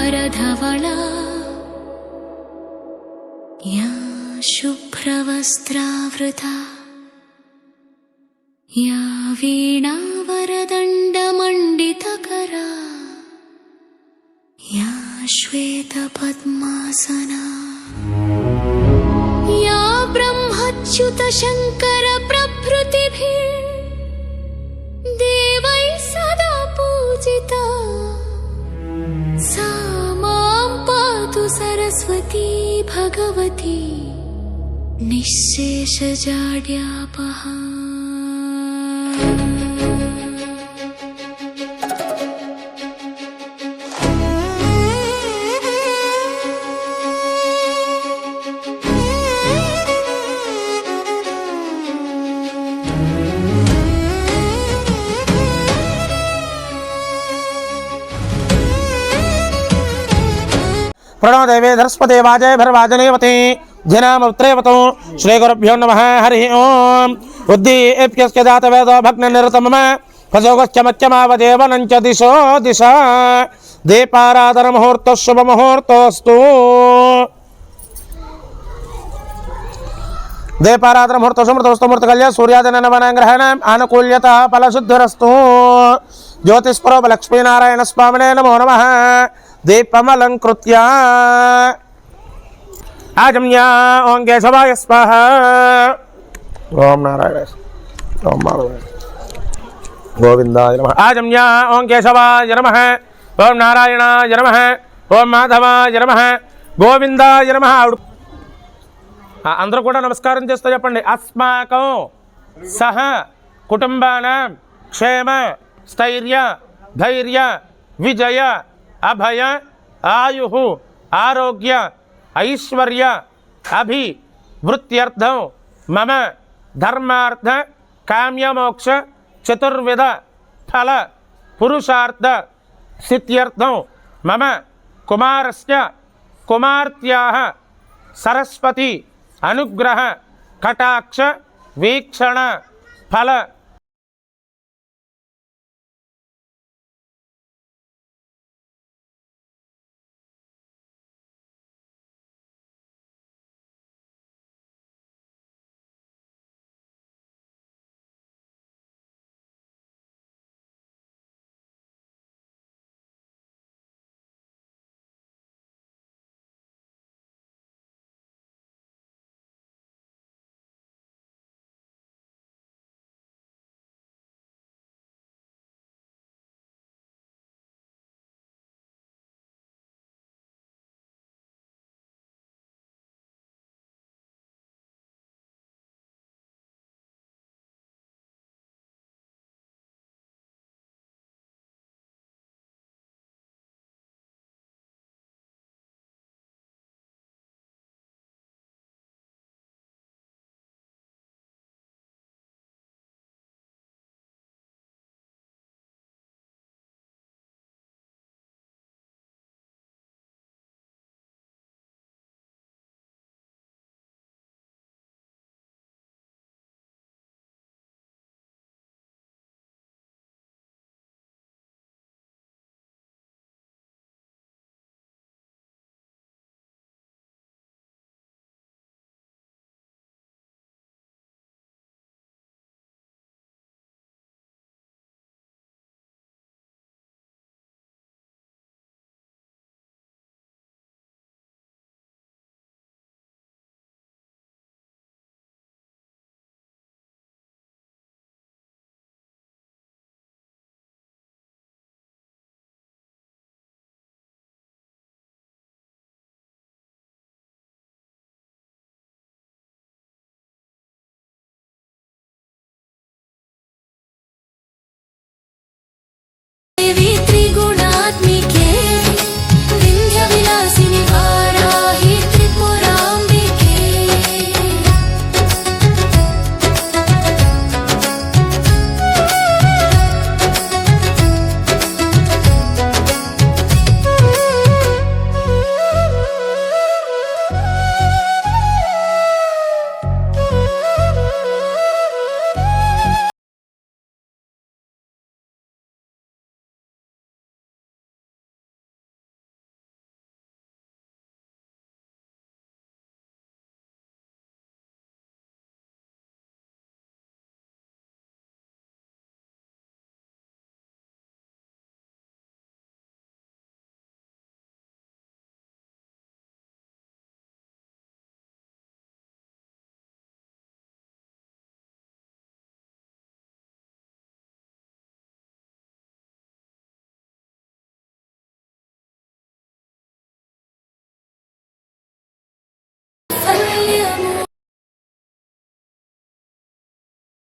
पीताम्बरधवला या शुभ्रवस्त्रावृता या वीणावरदण्डमण्डितकरा या श्वेतपद्मासना या ब्रह्मच्युतशङ्करप्रभृतिभिर्देवैः सदा पूजिता सा मां पातु सरस्वती भगवती निःशेषजाड्यापहा। प्रणव देवे धर्स्पते वाजय भरवाजनेवते जनामत्रेवतो श्री गुरुभ्यो नमः हरि ओम उद्दीप्यस्य जातवेदो भग्ननिरतं मम फसोगश्चमच्चमावदेवनञ्च दिशो दिशा दीपाराधन मुहूर्तो शुभ मुहूर्तोस्तु दीपाराधन मुहूर्तो सुमृतोस्तु मूर्तकल्य सूर्यादनवनग्रहणाम् आनुकूल्यता फलशुद्धिरस्तु ज्योतिष्परो लक्ष्मीनारायण स्वामिने नमो नमः दीपमलंकृत्य आजम्य ओं केशवाय स्वाहा ओम नारायण ओम नारायण गोविंदाय नमः आजम्य ओं केशवाय नमः ओम नारायणाय नमः ओम माधवाय नमः गोविंदाय नमः अंदरू కూడా నమస్కారం చేస్తూ చెప్పండి అస్మాకం సహ కుటుంబానాం క్షేమ స్థైర్య ధైర్య విజయ अभय आयु आरोग्य ऐश्वर्य अभिवृत्त्यर्थं मम धर्मार्थ काम्यमोक्ष चतुर्विध फल पुरुषार्थ सिद्ध्यर्थं मम कुमारस्य कुमार्त्याः सरस्वती अनुग्रह कटाक्ष वीक्षण फल देवी